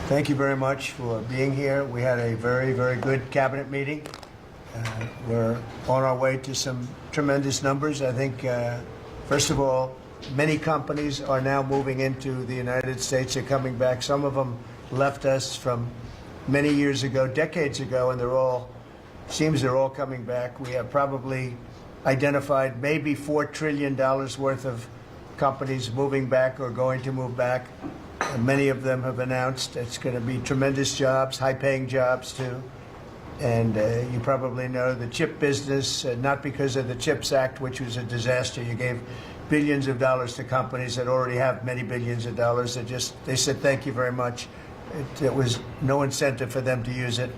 Thank you very much for being here. We had a very, very good cabinet meeting. We're on our way to some tremendous numbers. I think, first of all, many companies are now moving into the United States. They're coming back. Some of them left us from many years ago, decades ago, and they're all coming back. We have probably identified maybe $4 trillion worth of companies moving back or going to move back. Many of them have announced it's going to be tremendous jobs, high-paying jobs too. And you probably know the chip business, not because of the CHIPS Act, which was a disaster. You gave billions of dollars to companies that already have many billions of dollars. They said thank you very much. It was no incentive for them to use it.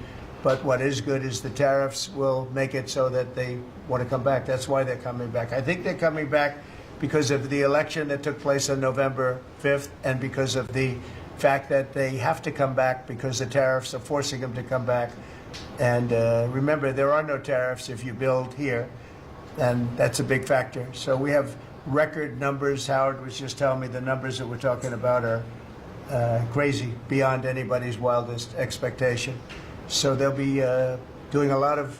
But what is good is the tariffs will make it so that they want to come back. That's why they're coming back. I think they're coming back because of the election that took place on November 5th and because of the fact that they have to come back because the tariffs are forcing them to come back. And remember, there are no tariffs if you build here, and that's a big factor. So we have record numbers. Howard was just telling me the numbers that we're talking about are crazy, beyond anybody's wildest expectation. So they'll be doing a lot of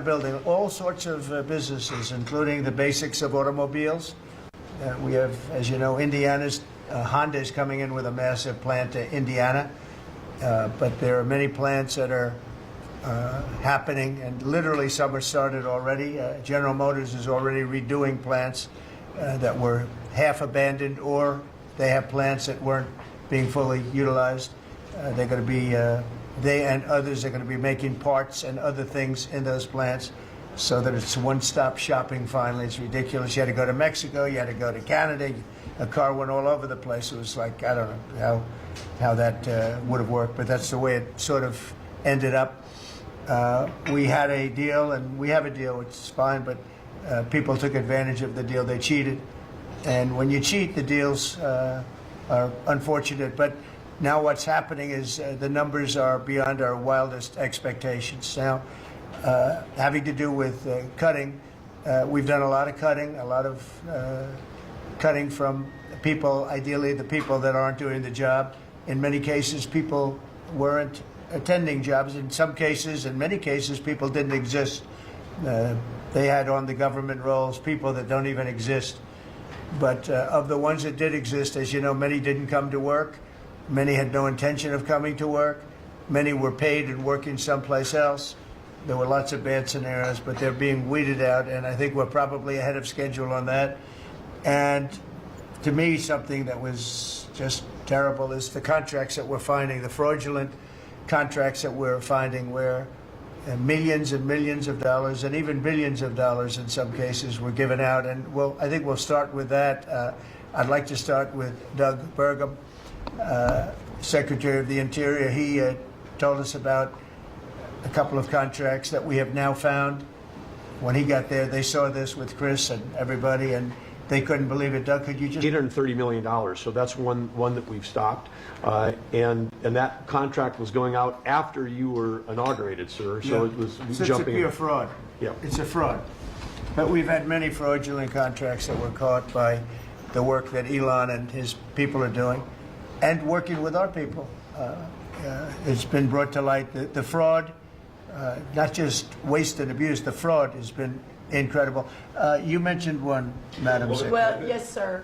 building, all sorts of businesses, including the basics of automobiles. We have, as you know, Honda is coming in with a massive plant to Indiana, but there are many plants that are happening, and literally some are started already. General Motors is already redoing plants that were half abandoned, or they have plants that weren't being fully utilized. They're going to be they and others are going to be making parts and other things in those plants so that it's one-stop shopping finally. It's ridiculous. You had to go to Mexico, you had to go to Canada, a car went all over the place. It was like, I don't know how that would have worked, but that's the way it sort of ended up. We had a deal, and we have a deal, which is fine, but people took advantage of the deal. They cheated. And when you cheat, the deals are unfortunate. But now what's happening is the numbers are beyond our wildest expectations. Now, having to do with cutting, we've done a lot of cutting from people, ideally the people that aren't doing the job. In many cases, people weren't attending jobs. In many cases, people didn't exist. They had on the government rolls people that don't even exist. But of the ones that did exist, as you know, many didn't come to work. Many had no intention of coming to work. Many were paid and working someplace else. There were lots of bad scenarios, but they're being weeded out, and I think we're probably ahead of schedule on that. And to me, something that was just terrible is the contracts that we're finding, the fraudulent contracts that we're finding, where millions and millions of dollars and even billions of dollars in some cases were given out. And I think we'll start with that. I'd like to start with Doug Burgum, Secretary of the Interior. He told us about a couple of contracts that we have now found. When he got there, they saw this with Chris and everybody, and they couldn't believe it. Doug, could you just... $830 million, so that's one that we've stopped. And that contract was going out after you were inaugurated, sir, so it was so jumping... It's a pure fraud. Yeah. It's a fraud. But we've had many fraudulent contracts that were caught by the work that Elon and his people are doing, and working with our people. It's been brought to light. The fraud, not just waste and abuse, the fraud has been incredible. You mentioned one, Madam Secretary. Well, yes, sir.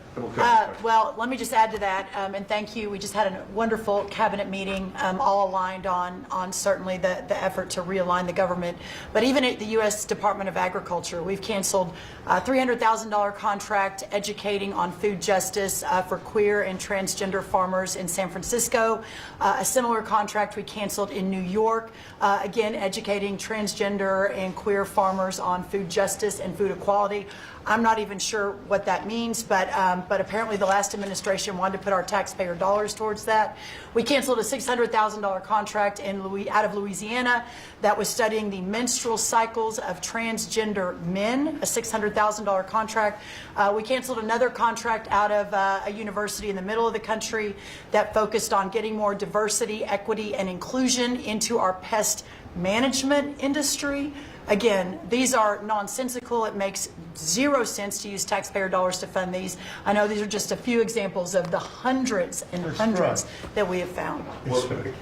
Well, let me just add to that, and thank you. We just had a wonderful cabinet meeting, all aligned on certainly the effort to realign the government. But even at the U.S. Department of Agriculture, we've canceled a $300,000 contract educating on food justice for queer and transgender farmers in San Francisco. A similar contract we canceled in New York, again, educating transgender and queer farmers on food justice and food equality. I'm not even sure what that means, but apparently the last administration wanted to put our taxpayer dollars towards that. We canceled a $600,000 contract out of Louisiana that was studying the menstrual cycles of transgender men, a $600,000 contract. We canceled another contract out of a university in the middle of the country that focused on getting more diversity, equity, and inclusion into our pest management industry. again, these are nonsensical. It makes zero sense to use taxpayer dollars to fund these. I know these are just a few examples of the hundreds and hundreds that we have found. Well, a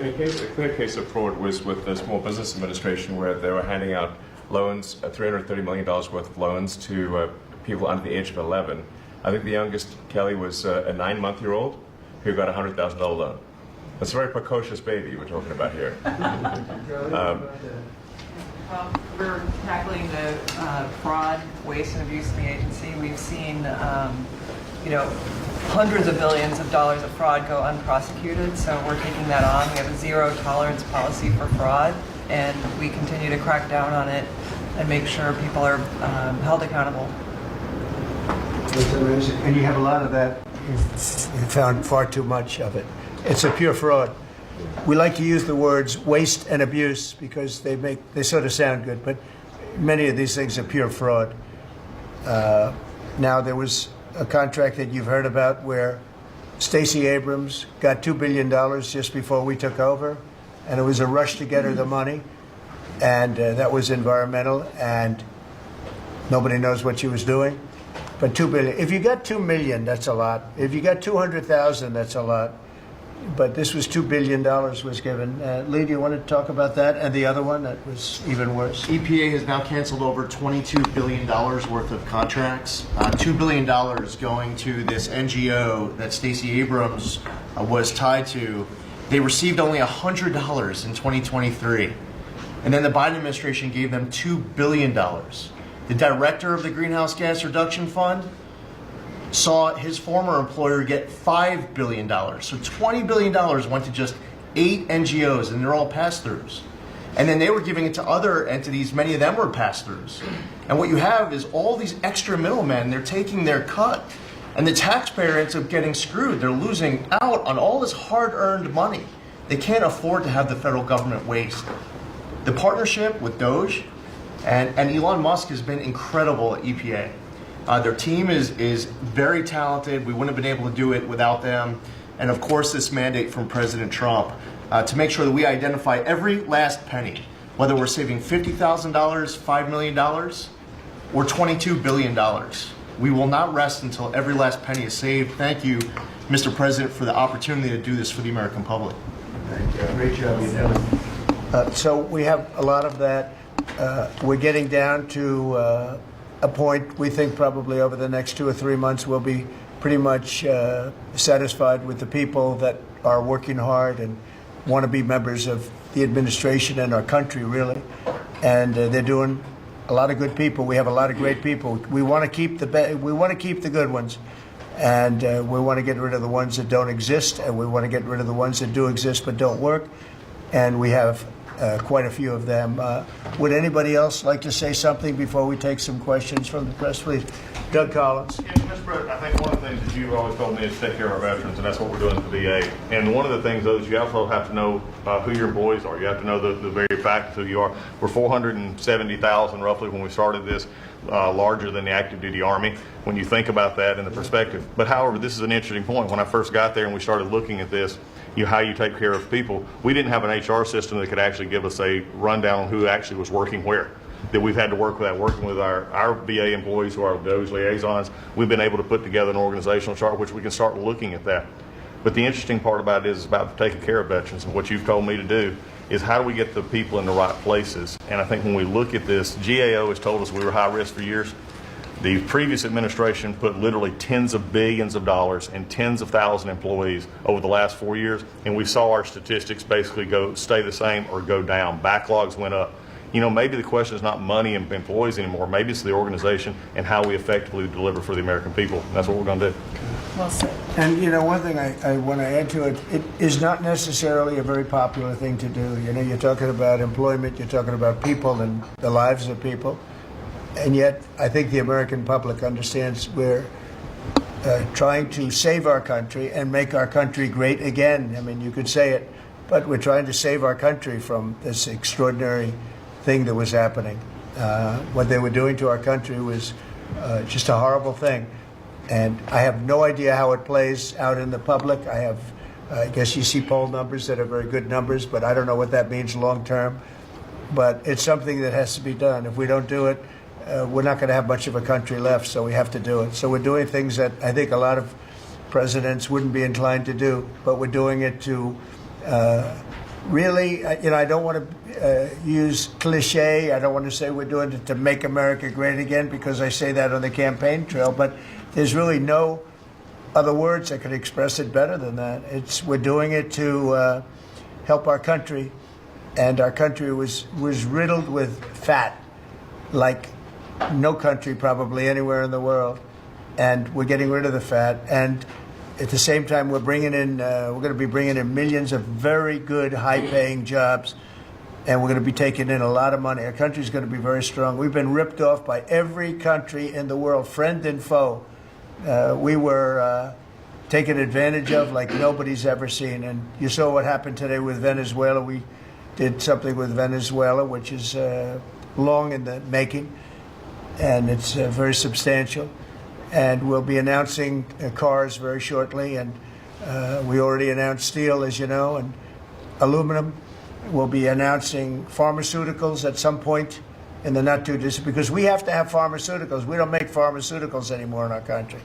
clear case of fraud was with the Small Business Administration, where they were handing out loans, $330 million worth of loans to people under the age of 11. I think the youngest, Kelly, was a 9-month-old who got a $100,000 loan. That's a very precocious baby we're talking about here. Well, we're tackling the fraud, waste, and abuse in the agency. We've seen, hundreds of billions of dollars of fraud go unprosecuted, so we're taking that on. We have a zero-tolerance policy for fraud, and we continue to crack down on it and make sure people are held accountable. It's amazing. And you have a lot of that. You found far too much of it. It's a pure fraud. We like to use the words waste and abuse because they sort of sound good, but many of these things are pure fraud. Now, there was a contract that you've heard about where Stacey Abrams got $2 billion just before we took over, and it was a rush to get her the money, and that was environmental, and nobody knows what she was doing. But $2 billion. If you got $2 million, that's a lot. If you got 200,000, that's a lot. But this was $2 billion was given. Lee, do you want to talk about that? And the other one that was even worse? EPA has now canceled over $22 billion worth of contracts. $2 billion going to this NGO that Stacey Abrams was tied to. They received only $100 in 2023. And then the Biden administration gave them $2 billion. The director of the Greenhouse Gas Reduction Fund saw his former employer get $5 billion. So $20 billion went to just 8 NGOs, and they're all pass-throughs. And then they were giving it to other entities. Many of them were pass-throughs. And what you have is all these extra middlemen, they're taking their cut. And the taxpayer ends up getting screwed. They're losing out on all this hard-earned money. They can't afford to have the federal government waste. The partnership with Doge and Elon Musk has been incredible at EPA. Their team is very talented. We wouldn't have been able to do it without them. And of course, this mandate from President Trump to make sure that we identify every last penny, whether we're saving $50,000, $5 million, or $22 billion. We will not rest until every last penny is saved. Thank you, Mr. President, for the opportunity to do this for the American public. Thank you. Great job you're doing. So we have a lot of that. We're getting down to a point we think probably over the next 2 or 3 months we'll be pretty much satisfied with the people that are working hard and want to be members of the administration and our country, really. And they're doing a lot of good people. We have a lot of great people. We want to keep the good ones, and we want to get rid of the ones that don't exist, and we want to get rid of the ones that do exist but don't work. And we have quite a few of them. Would anybody else like to say something before we take some questions from the press, please? Doug Collins. Yeah, Mr. President, I think one of the things that you've always told me is to take care of our veterans, and that's what we're doing at the VA. And one of the things, though, is you also have to know who your employees are. You have to know the very fact of who you are. We're 470,000 roughly when we started this, larger than the active duty Army, when you think about that in the perspective. But however, this is an interesting point. When I first got there and we started looking at this, how you take care of people, we didn't have an HR system that could actually give us a rundown on who actually was working where. That we've had to work with that, working with our VA employees who are those liaisons. We've been able to put together an organizational chart which we can start looking at that. But the interesting part about it is about taking care of veterans, and what you've told me to do is how do we get the people in the right places. And I think when we look at this, GAO has told us we were high risk for years. The previous administration put literally tens of billions of dollars and tens of thousand employees over the last 4 years, and we saw our statistics basically stay the same or go down. Backlogs went up. You know, maybe the question is not money and employees anymore. Maybe it's the organization and how we effectively deliver for the American people. And that's what we're going to do. Well said. And, you know, one thing I want to add to it, it is not necessarily a very popular thing to do. You know, you're talking about employment, you're talking about people and the lives of people. And yet, I think the American public understands we're trying to save our country and make our country great again. I mean, you could say it, but we're trying to save our country from this extraordinary thing that was happening. What they were doing to our country was just a horrible thing. And I have no idea how it plays out in the public. I guess you see poll numbers that are very good numbers, but I don't know what that means long term. but it's something that has to be done. If we don't do it, we're not going to have much of a country left, so we have to do it. So we're doing things that I think a lot of presidents wouldn't be inclined to do, but we're doing it to really, I don't want to use cliche. I don't want to say we're doing it to make America great again, because I say that on the campaign trail, but there's really no other words that could express it better than that. We're doing it to help our country, and our country was riddled with fat, like no country probably anywhere in the world, and we're getting rid of the fat. And at the same time, we're going to be bringing in millions of very good, high-paying jobs, and we're going to be taking in a lot of money. Our country's going to be very strong. We've been ripped off by every country in the world, friend and foe. We were taken advantage of like nobody's ever seen. And you saw what happened today with Venezuela. We did something with Venezuela, which is long in the making, and it's very substantial. And we'll be announcing cars very shortly, and we already announced steel, as you know, and aluminum. We'll be announcing pharmaceuticals at some point in the not too distant, because we have to have pharmaceuticals. We don't make pharmaceuticals anymore in our country.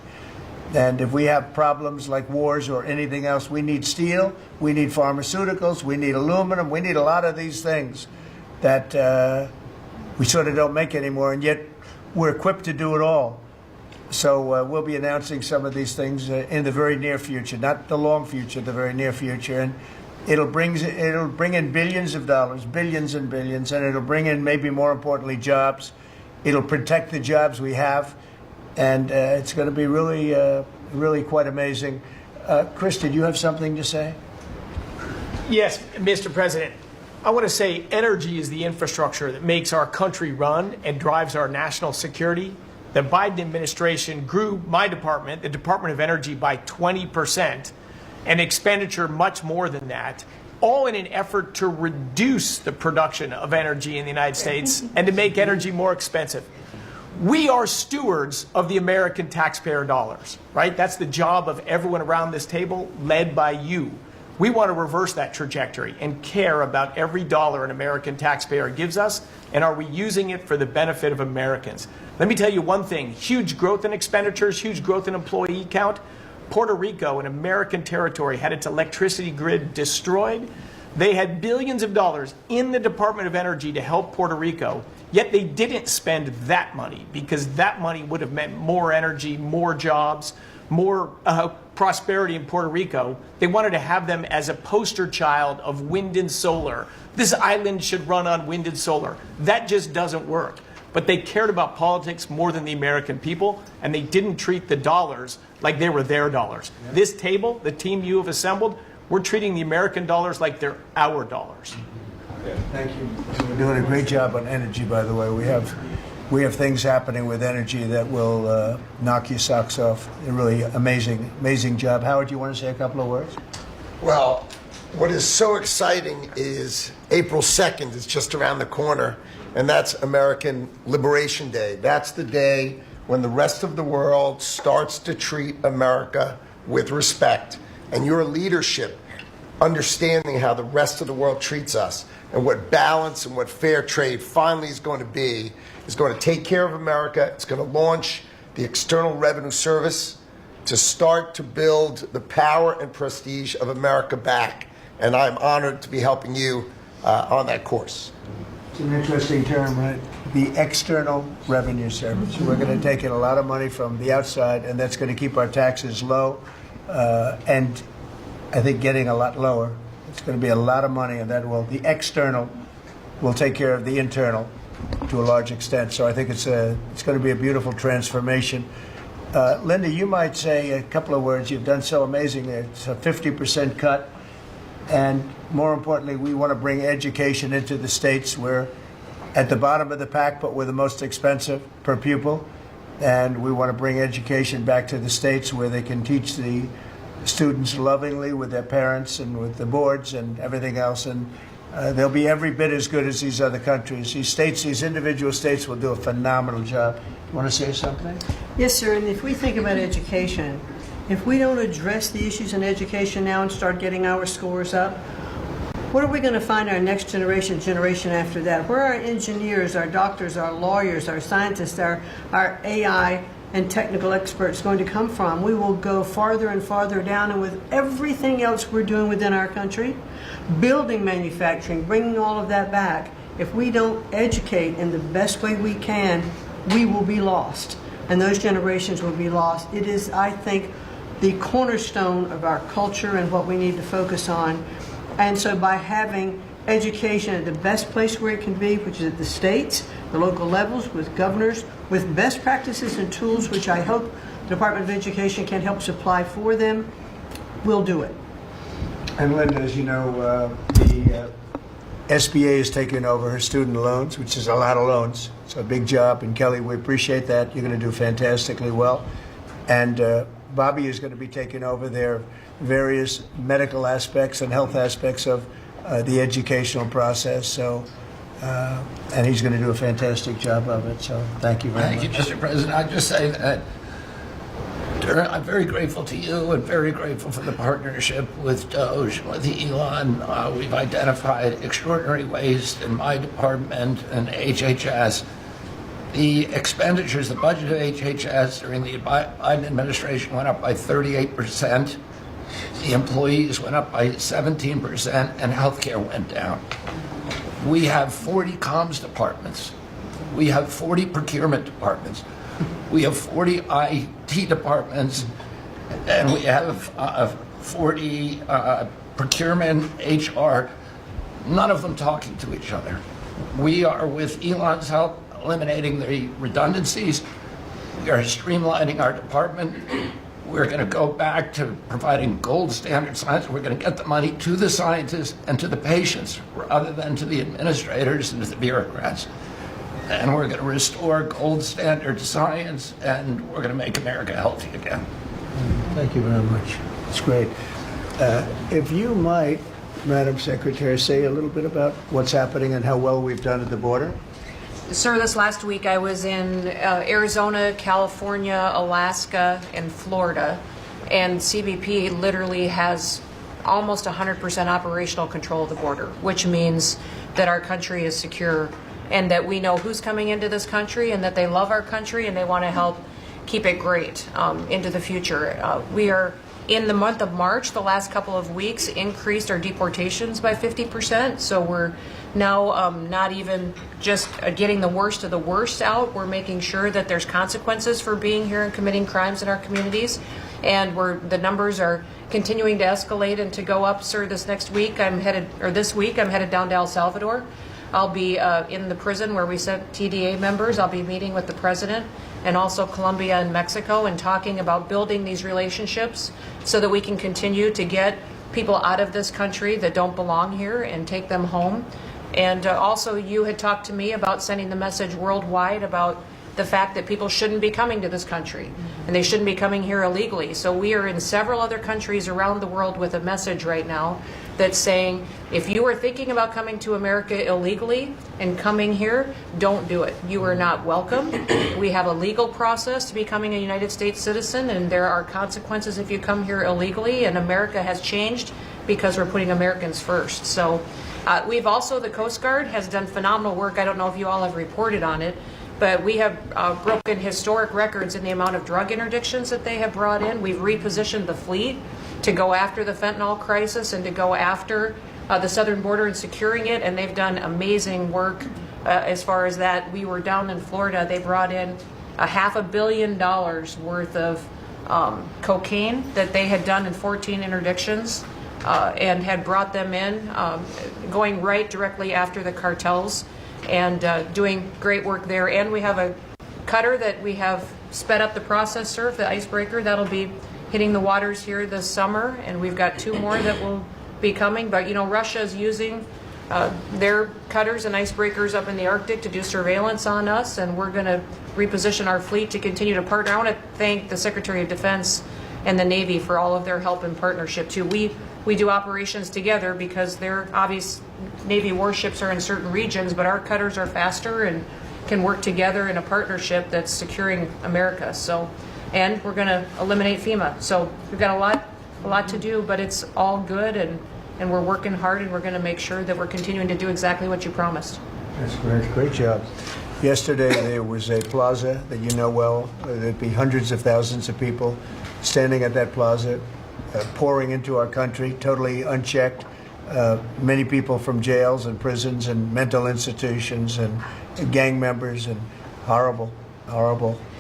And if we have problems like wars or anything else, we need steel, we need pharmaceuticals, we need aluminum, we need a lot of these things that we sort of don't make anymore, and yet we're equipped to do it all. So we'll be announcing some of these things in the very near future, not the long future, the very near future. And it'll bring in billions of dollars, billions and billions, and it'll bring in, maybe more importantly, jobs. It'll protect the jobs we have, and it's going to be really, really quite amazing. Chris, did you have something to say? Yes, Mr. President. I want to say energy is the infrastructure that makes our country run and drives our national security. The Biden administration grew my department, the Department of Energy, by 20%, and expenditure much more than that, all in an effort to reduce the production of energy in the United States and to make energy more expensive. We are stewards of the American taxpayer dollars, right? That's the job of everyone around this table, led by you. We want to reverse that trajectory and care about every dollar an American taxpayer gives us, and are we using it for the benefit of Americans? Let me tell you one thing, huge growth in expenditures, huge growth in employee count. Puerto Rico, an American territory, had its electricity grid destroyed. They had billions of dollars in the Department of Energy to help Puerto Rico, yet they didn't spend that money, because that money would have meant more energy, more jobs, more prosperity in Puerto Rico. They wanted to have them as a poster child of wind and solar. This island should run on wind and solar. That just doesn't work. But they cared about politics more than the American people, and they didn't treat the dollars like they were their dollars. Yeah. This table, the team you have assembled, we're treating the American dollars like they're our dollars. Yeah, thank you. We're doing a great job on energy, by the way. We have things happening with energy that will knock your socks off. A really amazing job. Howard, do you want to say a couple of words? Well, what is so exciting is April 2nd is just around the corner, and that's American Liberation Day. That's the day when the rest of the world starts to treat America with respect. And your leadership, understanding how the rest of the world treats us, and what balance and what fair trade finally is going to take care of America. It's going to launch the External Revenue Service to start to build the power and prestige of America back. And I'm honored to be helping you on that course. It's an interesting term, right? The External Revenue Service. We're going to take in a lot of money from the outside, and that's going to keep our taxes low, and I think getting a lot lower. It's going to be a lot of money, and the external will take care of the internal to a large extent. So I think it's going to be a beautiful transformation. Linda, you might say a couple of words. You've done so amazing. It's a 50% cut. And more importantly, we want to bring education into the states. We're at the bottom of the pack, but we're the most expensive per pupil. And we want to bring education back to the states where they can teach the students lovingly with their parents and with the boards and everything else. And they'll be every bit as good as these other countries. These individual states will do a phenomenal job. You want to say something? Yes, sir. And if we think about education, if we don't address the issues in education now and start getting our scores up, What are we going to find our next generation after that? Where are our engineers, our doctors, our lawyers, our scientists, our AI and technical experts going to come from? We will go farther and farther down, and with everything else we're doing within our country, building manufacturing, bringing all of that back, if we don't educate in the best way we can, we will be lost, and those generations will be lost. It is, I think, the cornerstone of our culture and what we need to focus on. And so by having education at the best place where it can be, which is at the states, the local levels, with governors, with best practices and tools, which I hope the Department of Education can help supply for them, we'll do it. And Linda, as you know, the SBA has taken over her student loans, which is a lot of loans. It's a big job. And Kelly, we appreciate that. You're going to do fantastically well. And Bobby is going to be taking over their various medical aspects and health aspects of the educational process. So, and he's going to do a fantastic job of it. So thank you very much. Thank you, Mr. President. I'd just say that I'm very grateful to you and very grateful for the partnership with Doge, with Elon. We've identified extraordinary waste in my department and HHS. The expenditures, the budget of HHS during the Biden administration went up by 38%. The employees went up by 17%, and healthcare went down. We have 40 comms departments. We have 40 procurement departments. We have 40 IT departments, and we have 40 procurement, HR, none of them talking to each other. We are, with Elon's help, eliminating the redundancies. We are streamlining our department. We're going to go back to providing gold standard science. We're going to get the money to the scientists and to the patients rather than to the administrators and to the bureaucrats. And we're going to restore gold standard science, and we're going to make America healthy again. Thank you very much. It's great. If you might, Madam Secretary, say a little bit about what's happening and how well we've done at the border. Sir, this last week I was in Arizona, California, Alaska, and Florida, and CBP literally has almost 100% operational control of the border, which means that our country is secure and that we know who's coming into this country and that they love our country and they want to help keep it great into the future. We are, in the month of March, the last couple of weeks, increased our deportations by 50%, so we're now not even just getting the worst of the worst out. We're making sure that there's consequences for being here and committing crimes in our communities, and the numbers are continuing to escalate and to go up. Sir, this week I'm headed down to El Salvador. I'll be in the prison where we sent TDA members. I'll be meeting with the president and also Colombia and Mexico and talking about building these relationships so that we can continue to get people out of this country that don't belong here and take them home. And also, you had talked to me about sending the message worldwide about the fact that people shouldn't be coming to this country and they shouldn't be coming here illegally. So we are in several other countries around the world with a message right now that's saying, if you are thinking about coming to America illegally and coming here, don't do it. You are not welcome. We have a legal process to becoming a United States citizen, and there are consequences if you come here illegally, and America has changed because we're putting Americans first. So we've also, the Coast Guard has done phenomenal work. I don't know if you all have reported on it, but we have broken historic records in the amount of drug interdictions that they have brought in. We've repositioned the fleet to go after the fentanyl crisis and to go after the southern border and securing it, and they've done amazing work as far as that. We were down in Florida. They brought in $500 million worth of cocaine that they had done in 14 interdictions and had brought them in, going right directly after the cartels, and doing great work there. And we have a cutter that we have sped up the process, sir, the icebreaker. That'll be hitting the waters here this summer, and we've got 2 more that will be coming. But, you know, Russia is using their cutters and icebreakers up in the Arctic to do surveillance on us, and we're going to reposition our fleet to continue to partner. I want to thank the Secretary of Defense and the Navy for all of their help and partnership, too. We do operations together because their obvious Navy warships are in certain regions, but our cutters are faster and can work together in a partnership that's securing America. So, and we're going to eliminate FEMA. So we've got a lot to do, but it's all good, and and we're working hard, and we're going to make sure that we're continuing to do exactly what you promised. That's great. Great job. Yesterday, there was a plaza that you know well. There'd be hundreds of thousands of people standing at that plaza, pouring into our country, totally unchecked. Many people from jails and prisons and mental institutions and gang members, and horrible.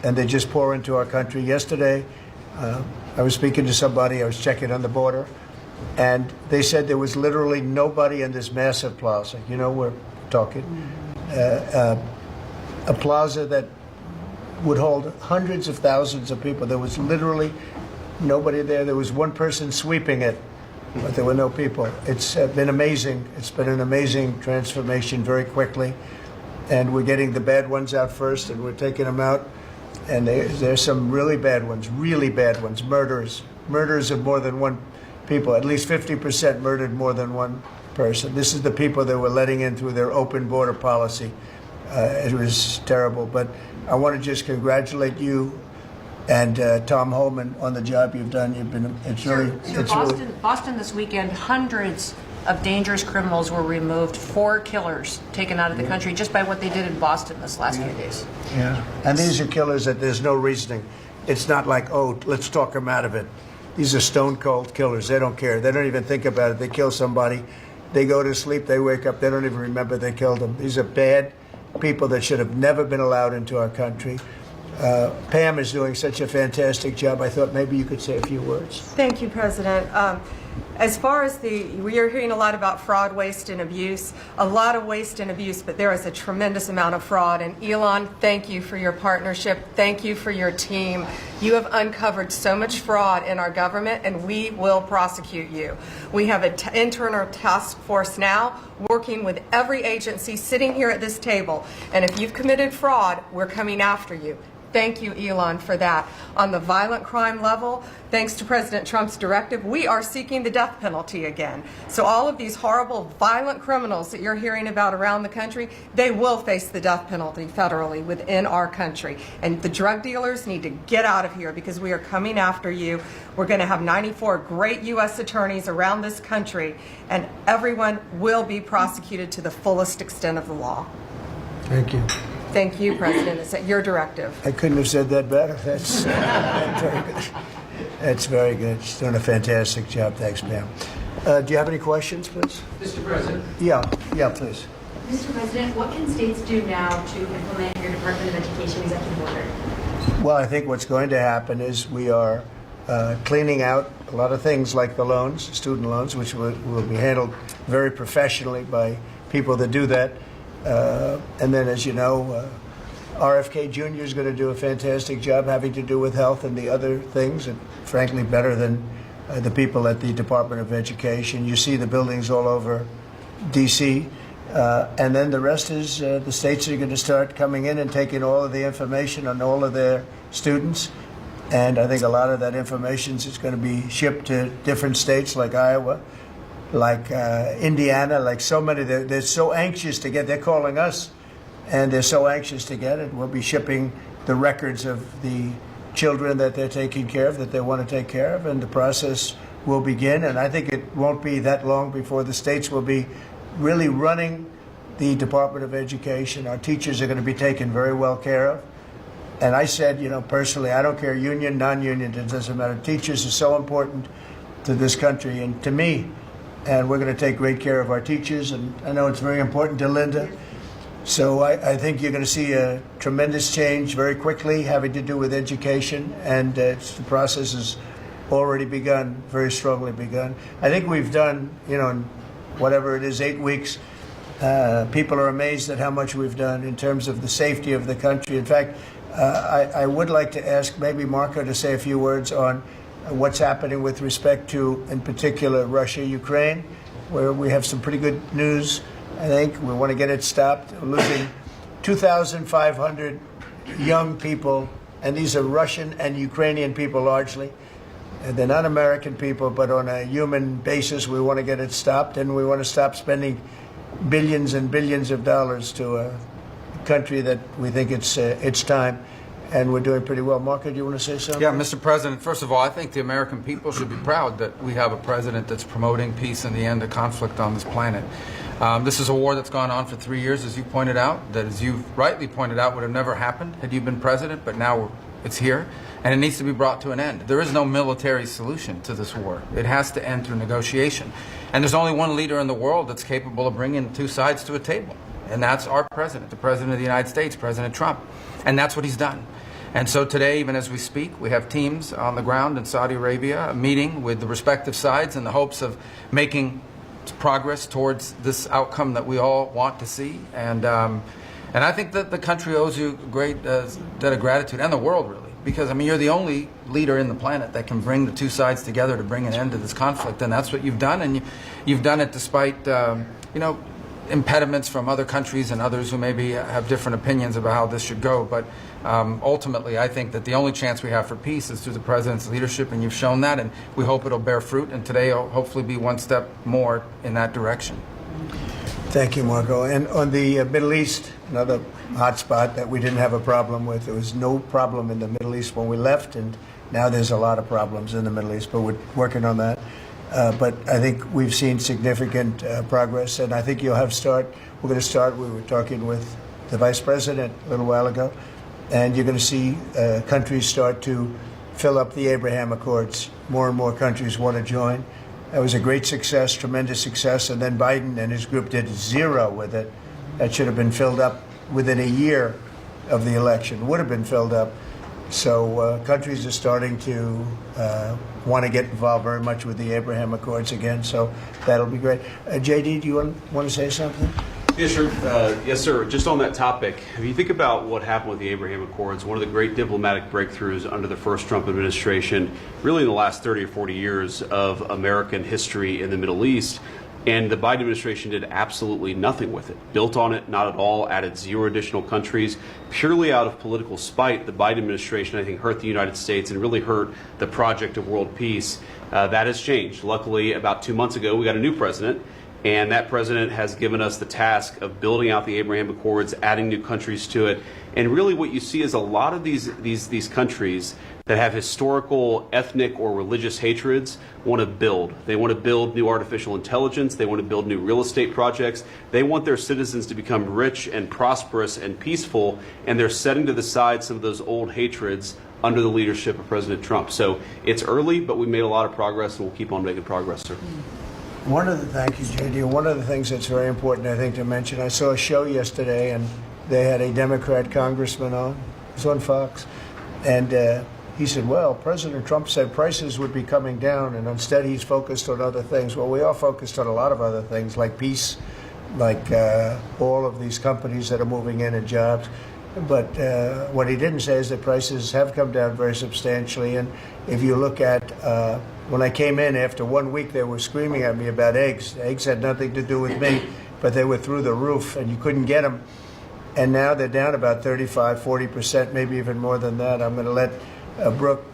And they just pour into our country. Yesterday, I was speaking to somebody, I was checking on the border, and they said there was literally nobody in this massive plaza. You know, we're talking a plaza that would hold hundreds of thousands of people. There was literally nobody there. There was one person sweeping it, but there were no people. It's been amazing. It's been an amazing transformation very quickly. And we're getting the bad ones out first, and we're taking them out. And there's some really bad ones, murderers of more than one people. At least 50% murdered more than one person. This is the people that we're letting in through their open border policy. It was terrible. But I want to just congratulate you and Tom Holman on the job you've done. Boston this weekend, hundreds of dangerous criminals were removed, 4 killers taken out of the country just by what they did in Boston this last few days. Yeah, and these are killers that there's no reasoning. It's not like, oh, let's talk them out of it. These are stone cold killers. They don't care. They don't even think about it. They kill somebody. They go to sleep. They wake up. They don't even remember they killed them. These are bad people that should have never been allowed into our country. Pam is doing such a fantastic job. I thought maybe you could say a few words. Thank you, President. As far as we are hearing a lot about fraud, waste, and abuse, a lot of waste and abuse, but there is a tremendous amount of fraud. And Elon, thank you for your partnership. Thank you for your team. You have uncovered so much fraud in our government, and we will prosecute you. We have an internal task force now working with every agency sitting here at this table. And if you've committed fraud, we're coming after you. Thank you, Elon, for that. On the violent crime level, thanks to President Trump's directive, we are seeking the death penalty again. So all of these horrible, violent criminals that you're hearing about around the country, they will face the death penalty federally within our country. And the drug dealers need to get out of here because we are coming after you. We're going to have 94 great U.S. attorneys around this country, and everyone will be prosecuted to the fullest extent of the law. Thank you. Thank you, President. It's at your directive. I couldn't have said that better. That's very good. That's very good. She's doing a fantastic job. Thanks, Pam. Do you have any questions, please? Mr. President. Yeah, please. Mr. President, what can states do now to implement your Department of Education executive order? Well, I think what's going to happen is we are cleaning out a lot of things like the loans, student loans, which will be handled very professionally by people that do that. And then, as you know, RFK Jr. is going to do a fantastic job having to do with health and the other things, and frankly, better than the people at the Department of Education. You see the buildings all over D.C., and then the rest is the states are going to start coming in and taking all of the information on all of their students. And I think a lot of that information is going to be shipped to different states like Iowa, like Indiana, like so many. They're so anxious to get, they're calling us, and they're so anxious to get it. We'll be shipping the records of the children that they're taking care of, that they want to take care of, and the process will begin. And I think it won't be that long before the states will be really running the Department of Education. Our teachers are going to be taken very well care of. And I said, personally, I don't care, union, non-union, it doesn't matter. Teachers are so important to this country and to me. And we're going to take great care of our teachers, and I know it's very important to Linda. So I think you're going to see a tremendous change very quickly having to do with education, and the process has already begun, very strongly begun. I think we've done, in whatever it is, 8 weeks, people are amazed at how much we've done in terms of the safety of the country. In fact, I would like to ask maybe Marco to say a few words on what's happening with respect to, in particular, Russia, Ukraine, where we have some pretty good news. I think we want to get it stopped. We're losing 2,500 young people, and these are Russian and Ukrainian people largely. And they're not American people, but on a human basis, we want to get it stopped, and we want to stop spending billions and billions of dollars to a country that we think it's time. and we're doing pretty well. Marco, do you want to say something? Yeah, Mr. President, first of all, I think the American people should be proud that we have a president that's promoting peace and the end of conflict on this planet. This is a war that's gone on for 3 years, as you pointed out, that, as you've rightly pointed out, would have never happened had you been president, but now it's here, and it needs to be brought to an end. There is no military solution to this war. It has to end through negotiation. And there's only one leader in the world that's capable of bringing two sides to a table, and that's our president, the President of the United States, President Trump. And that's what he's done. And so today, even as we speak, we have teams on the ground in Saudi Arabia meeting with the respective sides in the hopes of making progress towards this outcome that we all want to see. And I think that the country owes you a great debt of gratitude, and the world, really. Because, I mean, you're the only leader in the planet that can bring the two sides together to bring an end to this conflict. And that's what you've done. And you've done it despite, impediments from other countries and others who maybe have different opinions about how this should go. But ultimately, I think that the only chance we have for peace is through the President's leadership, and you've shown that, and we hope it'll bear fruit. And today will hopefully be one step more in that direction. Thank you, Marco. And on the Middle East, another hot spot that we didn't have a problem with. There was no problem in the Middle East when we left, and now there's a lot of problems in the Middle East, but we're working on that. But I think we've seen significant progress, and I think we're going to start, we were talking with the Vice President a little while ago, and you're going to see countries start to fill up the Abraham Accords. More and more countries want to join. That was a great success, tremendous success, and then Biden and his group did zero with it. That should have been filled up within a year of the election, would have been filled up. So countries are starting to want to get involved very much with the Abraham Accords again, so that'll be great. JD, do you want to say something? Yeah, sure. Yes, sir. Just on that topic, if you think about what happened with the Abraham Accords, one of the great diplomatic breakthroughs under the first Trump administration, really in the last 30 or 40 years of American history in the Middle East, and the Biden administration did absolutely nothing with it. Built on it, not at all, added zero additional countries. Purely out of political spite, the Biden administration, I think, hurt the United States and really hurt the project of world peace. That has changed. Luckily, about 2 months ago, we got a new president, and that president has given us the task of building out the Abraham Accords, adding new countries to it. And really what you see is a lot of these countries that have historical, ethnic, or religious hatreds want to build. They want to build new artificial intelligence. They want to build new real estate projects. They want their citizens to become rich and prosperous and peaceful, and they're setting to the side some of those old hatreds under the leadership of President Trump. So it's early, but we made a lot of progress, and we'll keep on making progress, sir. Thank you, JD. One of the things that's very important, I think, to mention, I saw a show yesterday, and they had a Democrat congressman on. It was on Fox. And he said, well, President Trump said prices would be coming down, and instead he's focused on other things. Well, we are focused on a lot of other things, like peace, like all of these companies that are moving in and jobs. But what he didn't say is that prices have come down very substantially. And if you look at when I came in after 1 week, they were screaming at me about eggs. Eggs had nothing to do with me, but they were through the roof, and you couldn't get them. And now they're down about 35, 40%, maybe even more than that. I'm going to let Brooke,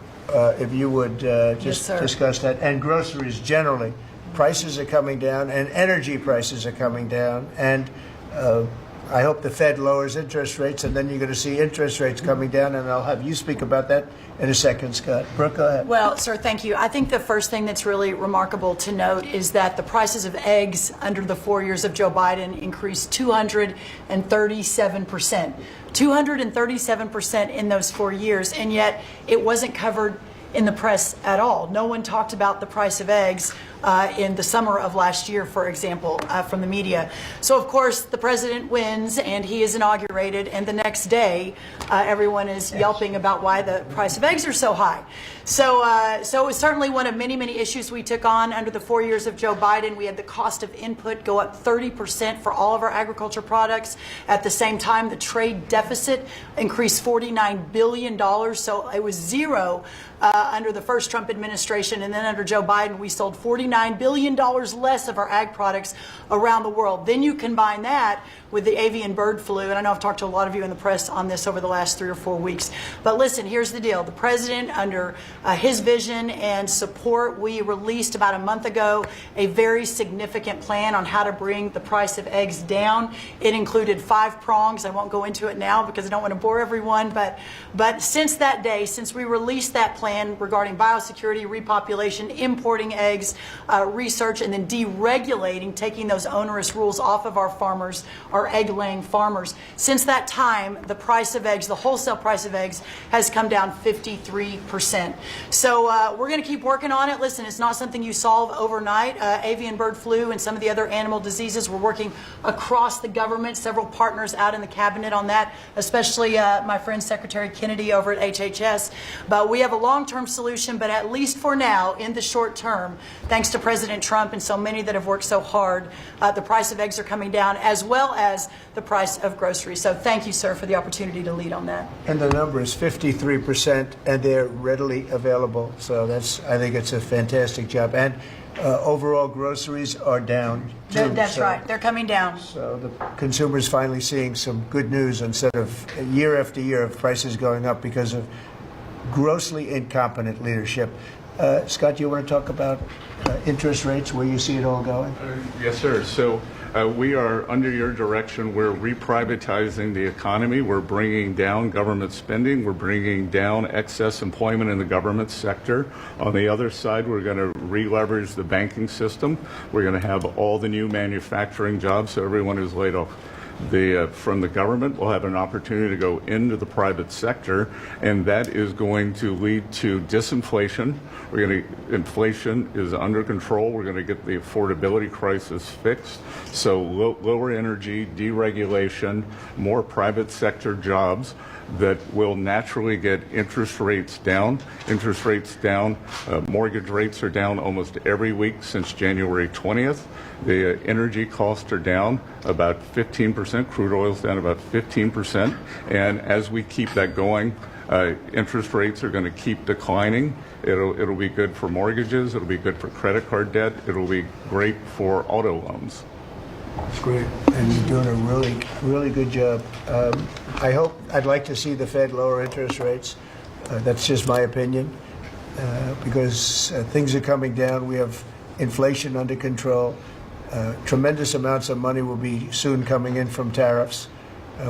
if you would just discuss that. And groceries generally. Prices are coming down, and energy prices are coming down. And I hope the Fed lowers interest rates, and then you're going to see interest rates coming down, and I'll have you speak about that in a second, Scott. Brooke, go ahead. Well, sir, thank you. I think the first thing that's really remarkable to note is that the prices of eggs under the 4 years of Joe Biden increased 237%. 237% in those 4 years, and yet it wasn't covered in the press at all. No one talked about the price of eggs in the summer of last year, for example, from the media. So, of course, the president wins, and he is inaugurated, and the next day, everyone is yelping about why the price of eggs are so high. So it was certainly one of many, many issues we took on under the 4 years of Joe Biden. We had the cost of input go up 30% for all of our agriculture products. At the same time, the trade deficit increased $49 billion. So it was zero under the first Trump administration. And then under Joe Biden, we sold $49 $39 billion less of our ag products around the world. Then you combine that with the avian bird flu, and I know I've talked to a lot of you in the press on this over the last 3 or 4 weeks. But listen, here's the deal. The president, under his vision and support, we released about a month ago a very significant plan on how to bring the price of eggs down. It included 5 prongs. I won't go into it now because I don't want to bore everyone. But since that day, since we released that plan regarding biosecurity, repopulation, importing eggs, research, and then deregulating, taking those onerous rules off of our farmers, our egg-laying farmers. Since that time, the price of eggs, the wholesale price of eggs, has come down 53%. So we're going to keep working on it. Listen, it's not something you solve overnight. Avian bird flu and some of the other animal diseases, we're working across the government, several partners out in the cabinet on that, especially my friend Secretary Kennedy over at HHS. But we have a long-term solution, but at least for now, in the short term, thanks to President Trump and so many that have worked so hard, the price of eggs are coming down, as well as the price of groceries. So thank you, sir, for the opportunity to lead on that. And the number is 53%, and they're readily available. So I think it's a fantastic job. And overall groceries are down too. That's right. They're coming down. So the consumer's finally seeing some good news instead of year after year of prices going up because of grossly incompetent leadership. Scott, do you want to talk about interest rates, where you see it all going? Yes, sir. So we are, under your direction, we're reprivatizing the economy. We're bringing down government spending. We're bringing down excess employment in the government sector. On the other side, we're going to re-leverage the banking system. We're going to have all the new manufacturing jobs, so everyone who's laid off from the government will have an opportunity to go into the private sector, and that is going to lead to disinflation. Inflation is under control. We're going to get the affordability crisis fixed. So lower energy, deregulation, more private sector jobs that will naturally get interest rates down. Interest rates down. Mortgage rates are down almost every week since January 20th. The energy costs are down about 15%. Crude oil's down about 15%. And as we keep that going, interest rates are going to keep declining. It'll be good for mortgages. It'll be good for credit card debt. It'll be great for auto loans. That's great, and you're doing a really, really good job. I'd like to see the Fed lower interest rates. That's just my opinion, because things are coming down. We have inflation under control. Tremendous amounts of money will be soon coming in from tariffs,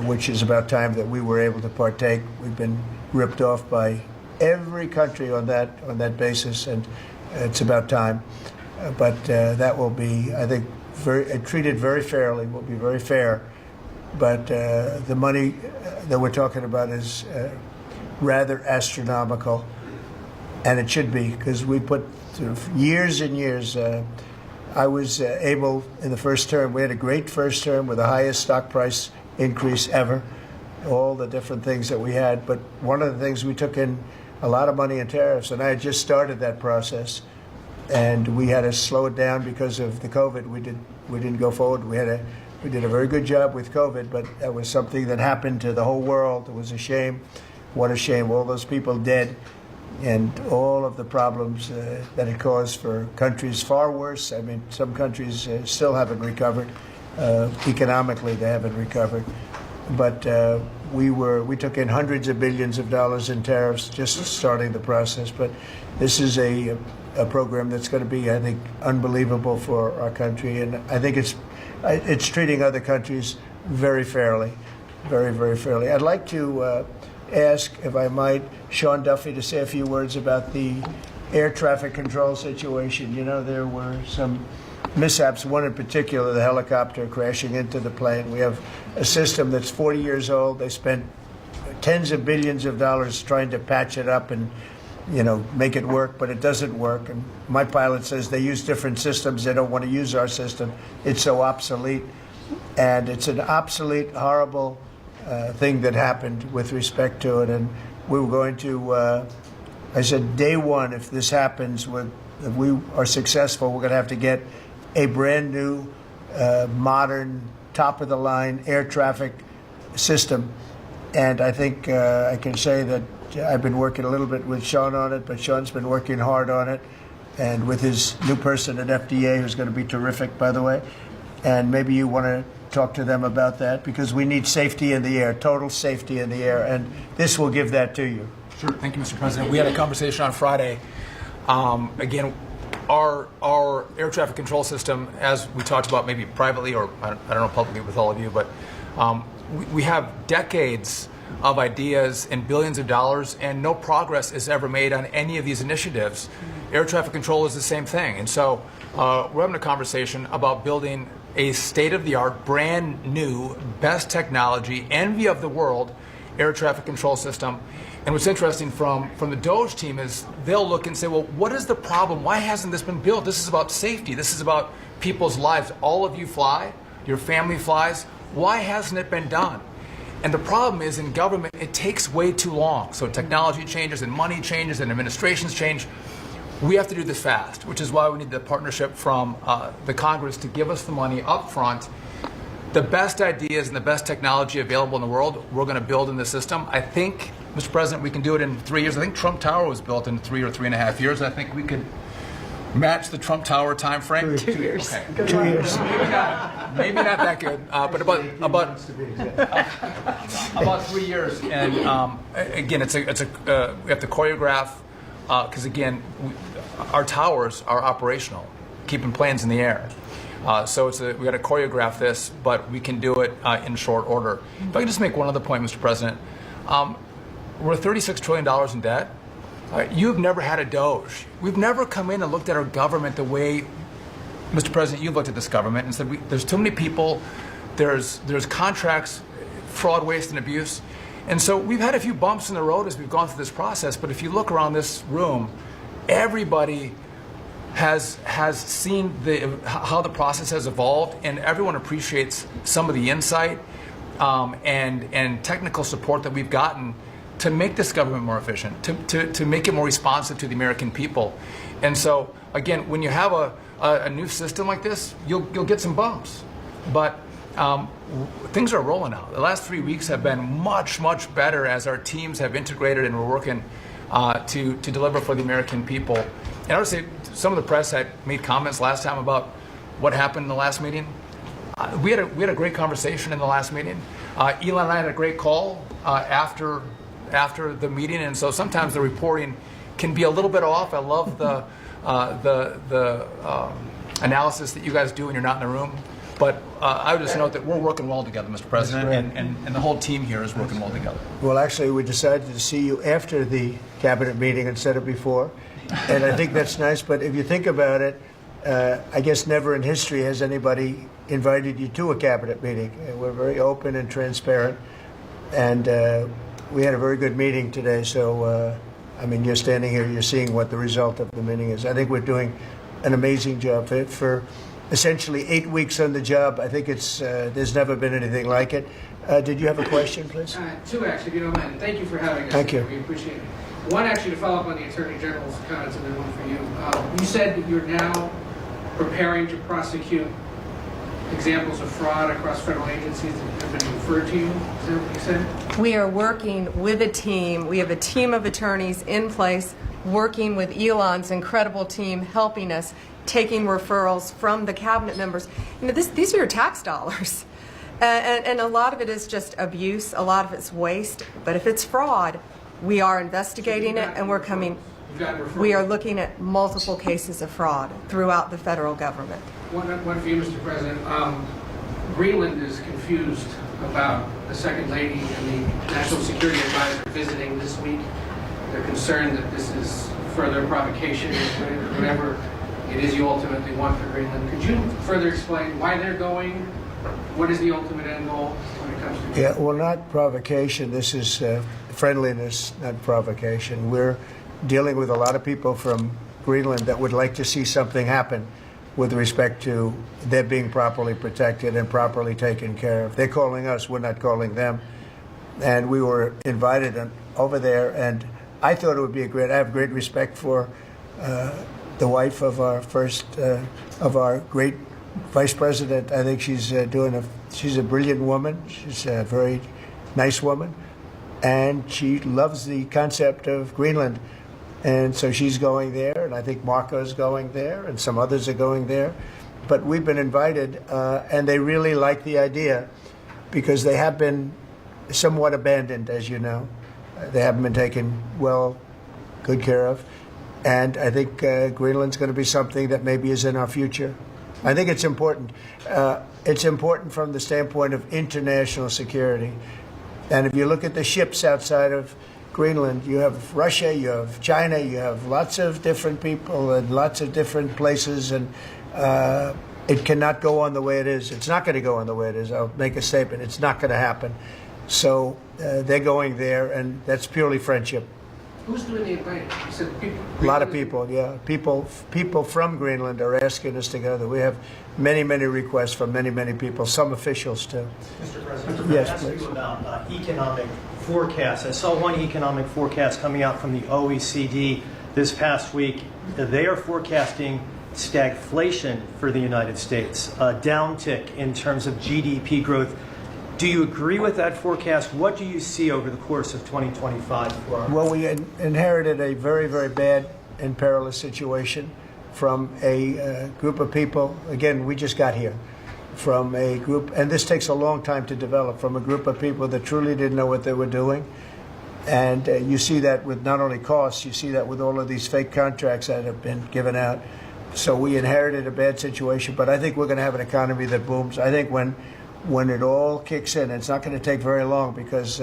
which is about time that we were able to partake. We've been ripped off by every country on that basis, and it's about time. But that will be, I think, treated very fairly, will be very fair. But the money that we're talking about is rather astronomical, and it should be, because we put years and years. I was able, in the first term, we had a great first term with the highest stock price increase ever, all the different things that we had. But one of the things, we took in a lot of money in tariffs, and I had just started that process. And we had to slow it down because of the COVID. We didn't go forward. We did a very good job with COVID, but that was something that happened to the whole world. It was a shame. What a shame. All those people dead, and all of the problems that it caused for countries far worse. I mean, some countries still haven't recovered. Economically, they haven't recovered. But we took in hundreds of billions of dollars in tariffs just starting the process. But this is a program that's going to be, I think, unbelievable for our country, and I think it's treating other countries very fairly, very, very fairly. I'd like to ask, if I might, Sean Duffy to say a few words about the air traffic control situation. You know, there were some mishaps, one in particular, the helicopter crashing into the plane. We have a system that's 40 years old. They spent tens of billions of dollars trying to patch it up and make it work, but it doesn't work. And my pilot says they use different systems. They don't want to use our system. It's so obsolete. And it's an obsolete, horrible thing that happened with respect to it. And we were going to, I said, day one, if this happens, if we are successful, we're going to have to get a brand new, modern, top-of-the-line air traffic system. And I think I can say that I've been working a little bit with Sean on it, but Sean's been working hard on it. and with his new person at FDA, who's going to be terrific, by the way. And maybe you want to talk to them about that, because we need safety in the air, total safety in the air, and this will give that to you. Sure. Thank you, Mr. President. We had a conversation on Friday. Again, our air traffic control system, as we talked about maybe privately or I don't know publicly with all of you, but we have decades of ideas and billions of dollars, and no progress is ever made on any of these initiatives. Air traffic control is the same thing. And so we're having a conversation about building a state-of-the-art, brand new, best technology, envy of the world air traffic control system. And what's interesting from the DOGE team is they'll look and say, well, what is the problem? Why hasn't this been built? This is about safety. This is about people's lives. All of you fly. Your family flies. Why hasn't it been done? And the problem is, in government, it takes way too long. So technology changes and money changes and administrations change. We have to do this fast, which is why we need the partnership from the Congress to give us the money up front. The best ideas and the best technology available in the world, we're going to build in the system. I think, Mr. President, we can do it in 3 years. I think Trump Tower was built in 3 or 3.5 years. I think we could match the Trump Tower time frame. 2 years. Okay. 2 years. Maybe not that good, but about 3 years. And again, we have to choreograph, because again, our towers are operational, keeping planes in the air. So we got to choreograph this, but we can do it in short order. If I can just make one other point, Mr. President, we're $36 trillion in debt. You've never had a DOGE. We've never come in and looked at our government the way, Mr. President, you've looked at this government and said, there's too many people, there's contracts, fraud, waste, and abuse. And so we've had a few bumps in the road as we've gone through this process, but if you look around this room, everybody has seen how the process has evolved, and everyone appreciates some of the insight and technical support that we've gotten to make this government more efficient, to make it more responsive to the American people. And so, again, when you have a new system like this, you'll get some bumps. But things are rolling out. The last 3 weeks have been much, much better as our teams have integrated and we're working to deliver for the American people. And I would say some of the press had made comments last time about what happened in the last meeting. We had a great conversation in the last meeting. Elon and I had a great call after the meeting, and so sometimes the reporting can be a little bit off. I love the analysis that you guys do when you're not in the room. But I would just note that we're working well together, Mr. President, and the whole team here is working well together. Well, actually, we decided to see you after the cabinet meeting instead of before, and I think that's nice. But if you think about it, I guess never in history has anybody invited you to a cabinet meeting. We're very open and transparent, and we had a very good meeting today. So, I mean, you're standing here, you're seeing what the result of the meeting is. I think we're doing an amazing job for essentially 8 weeks on the job. I think there's never been anything like it. Did you have a question, please? Two, actually, if you don't mind. Thank you for having us. Thank you. We appreciate it. One, actually, to follow up on the Attorney General's comments, and then one for you. You said that you're now preparing to prosecute examples of fraud across federal agencies that have been referred to you. Is that what you said? We are working with a team. We have a team of attorneys in place working with Elon's incredible team, helping us, taking referrals from the cabinet members. You know, these are your tax dollars. And a lot of it is just abuse, a lot of it's waste. But if it's fraud, we are investigating it, and we're coming. We are looking at multiple cases of fraud throughout the federal government. One for you, Mr. President. Greenland is confused about the Second Lady and the National Security Advisor visiting this week. They're concerned that this is further provocation, whatever it is you ultimately want for Greenland. Could you further explain why they're going? What is the ultimate end goal when it comes to? Yeah, well, not provocation. This is friendliness, not provocation. We're dealing with a lot of people from Greenland that would like to see something happen with respect to their being properly protected and properly taken care of. They're calling us, we're not calling them. And we were invited over there, and I thought it would be I have great respect for the wife of our great vice president. I think she's a brilliant woman. She's a very nice woman, and she loves the concept of Greenland. And so she's going there, and I think Marco's going there, and some others are going there. But we've been invited, and they really like the idea because they have been somewhat abandoned, as you know. They haven't been taken good care of. And I think Greenland's going to be something that maybe is in our future. I think it's important. It's important from the standpoint of international security. And if you look at the ships outside of Greenland, you have Russia, you have China, you have lots of different people and lots of different places, and it cannot go on the way it is. It's not going to go on the way it is. I'll make a statement. It's not going to happen. So they're going there, and that's purely friendship. Who's doing the inviting? You said people. A lot of people, yeah. People from Greenland are asking us to go there. We have many, many requests from many, many people, some officials too. Mr. President, yes, I ask please. you about economic forecasts. I saw one economic forecast coming out from the OECD this past week. They are forecasting stagflation for the United States, a downtick in terms of GDP growth. Do you agree with that forecast? What do you see over the course of 2025 for our... Well, we inherited a very, very bad and perilous situation from a group of people. Again, we just got here from a group, and this takes a long time to develop, from a group of people that truly didn't know what they were doing. And you see that with not only costs, you see that with all of these fake contracts that have been given out. So we inherited a bad situation, but I think we're going to have an economy that booms. I think when it all kicks in, it's not going to take very long, because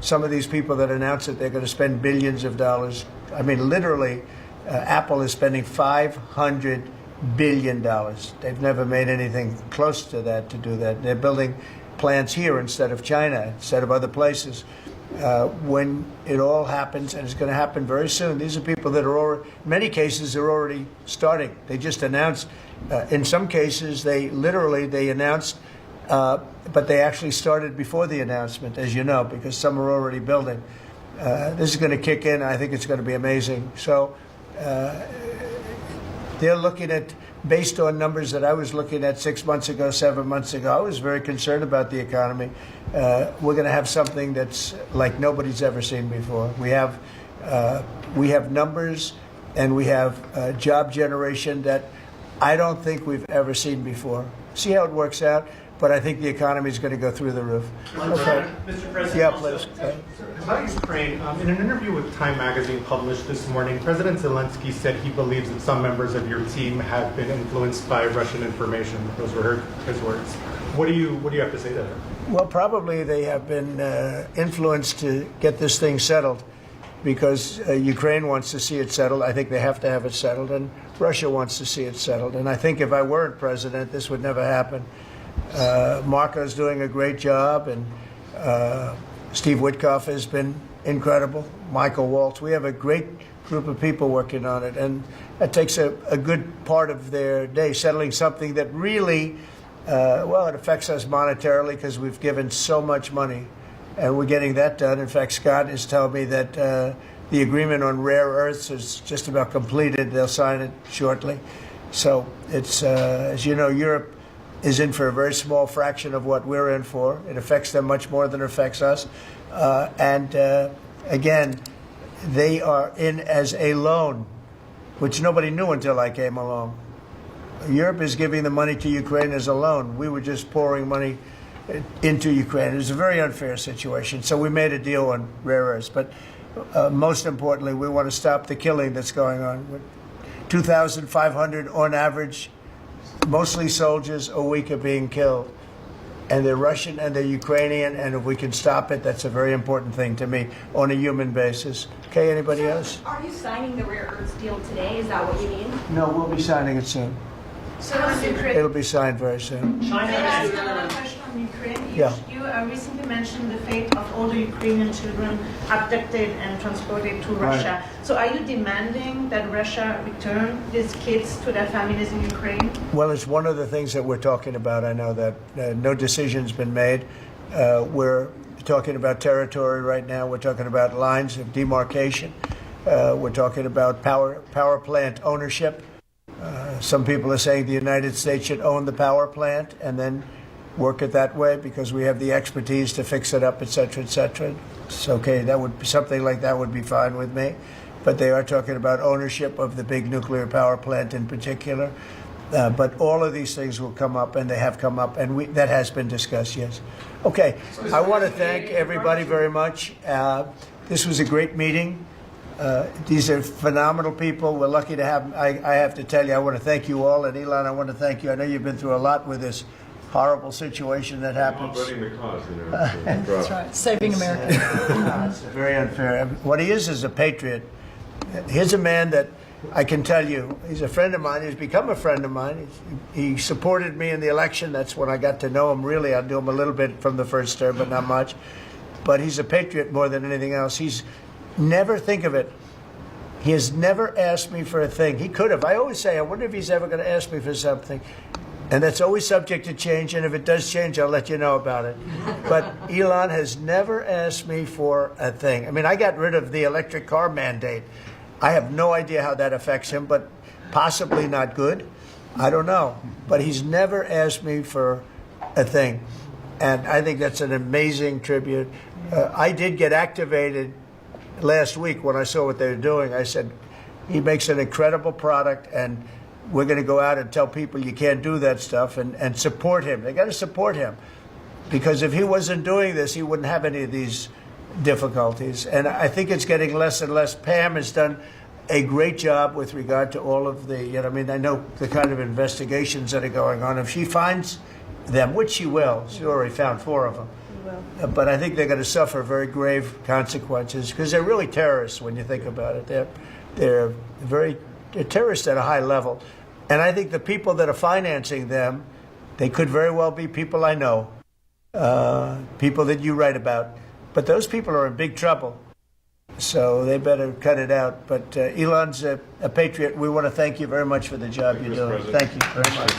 some of these people that announce it, they're going to spend billions of dollars. I mean, literally, Apple is spending $500 billion. They've never made anything close to that to do that. They're building plants here instead of China, instead of other places. When it all happens, and it's going to happen very soon, these are people that are already, in many cases, they're already starting. They just announced. In some cases, they announced, but they actually started before the announcement, as you know, because some are already building. This is going to kick in. I think it's going to be amazing. So they're looking at, based on numbers that I was looking at 6 months ago, 7 months ago, I was very concerned about the economy. We're going to have something that's like nobody's ever seen before. We have numbers, and we have job generation that I don't think we've ever seen before. See how it works out? But I think the economy is going to go through the roof. Okay. Mr. President, yeah, please. About Ukraine, in an interview with Time Magazine published this morning, President Zelensky said he believes that some members of your team have been influenced by Russian information. Those were his words. What do you have to say to that? Well, probably they have been influenced to get this thing settled, because Ukraine wants to see it settled. I think they have to have it settled, and Russia wants to see it settled. And I think if I weren't president, this would never happen. Marco's doing a great job, and Steve Witkoff has been incredible. Michael Waltz. We have a great group of people working on it, and that takes a good part of their day, settling something that really, it affects us monetarily because we've given so much money, and we're getting that done. In fact, Scott is telling me that the agreement on rare earths is just about completed. They'll sign it shortly. So it's, as you know, Europe is in for a very small fraction of what we're in for. It affects them much more than it affects us. Again, they are in as a loan, which nobody knew until I came along. Europe is giving the money to Ukraine as a loan. We were just pouring money into Ukraine. It was a very unfair situation. So we made a deal on rare earths. But most importantly, we want to stop the killing that's going on. 2,500 on average, mostly soldiers, a week are being killed. And they're Russian and they're Ukrainian, and if we can stop it, that's a very important thing to me on a human basis. Okay, anybody else? Are you signing the rare earths deal today? Is that what you mean? No, we'll be signing it soon. So Ukraine. It'll be signed very soon. Can I ask another question on Ukraine? Yeah. You recently mentioned the fate of all the Ukrainian children abducted and transported to Russia. Right. So are you demanding that Russia return these kids to their families in Ukraine? Well, it's one of the things that we're talking about. I know that no decision's been made. We're talking about territory right now. We're talking about lines of demarcation. We're talking about power plant ownership. Some people are saying the United States should own the power plant and then work it that way because we have the expertise to fix it up, et cetera, et cetera. It's okay. That would be something like that would be fine with me. but they are talking about ownership of the big nuclear power plant in particular. But all of these things will come up, and they have come up, and that has been discussed, yes. Okay, I want to thank everybody very much. This was a great meeting. These are phenomenal people. We're lucky to have them. I have to tell you, I want to thank you all, and Elon, I want to thank you. I know you've been through a lot with this horrible situation that happens. That's right. Saving America. It's very unfair. What he is a patriot. Here's a man that I can tell you, he's a friend of mine. He's become a friend of mine. He supported me in the election. That's when I got to know him, really. I knew him a little bit from the first term, but not much. But he's a patriot more than anything else. He's never, think of it, he has never asked me for a thing. He could have. I always say, I wonder if he's ever going to ask me for something. And that's always subject to change, and if it does change, I'll let you know about it. But Elon has never asked me for a thing. I mean, I got rid of the electric car mandate. I have no idea how that affects him, but possibly not good. I don't know. But he's never asked me for a thing. And I think that's an amazing tribute. I did get activated last week when I saw what they were doing. I said, he makes an incredible product, and we're going to go out and tell people you can't do that stuff, and support him. They got to support him, because if he wasn't doing this, he wouldn't have any of these difficulties. And I think it's getting less and less. Pam has done a great job with regard to all of the, I mean, I know the kind of investigations that are going on. If she finds them, which she will, she already found 4 of them. But I think they're going to suffer very grave consequences, because they're really terrorists when you think about it. They're terrorists at a high level. And I think the people that are financing them, they could very well be people I know, people that you write about. But those people are in big trouble, so they better cut it out. But Elon's a patriot. We want to thank you very much for the job you're doing. Thank you very much.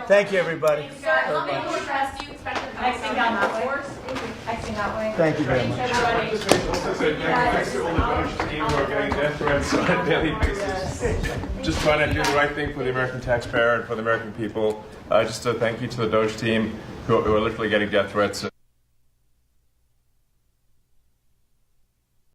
Thank you, everybody. Thank you very much. Thanks to all the Doge team who are getting death threats on a daily basis. Just trying to do the right thing for the American taxpayer and for the American people. Just a thank you to the Doge team who are literally getting death threats.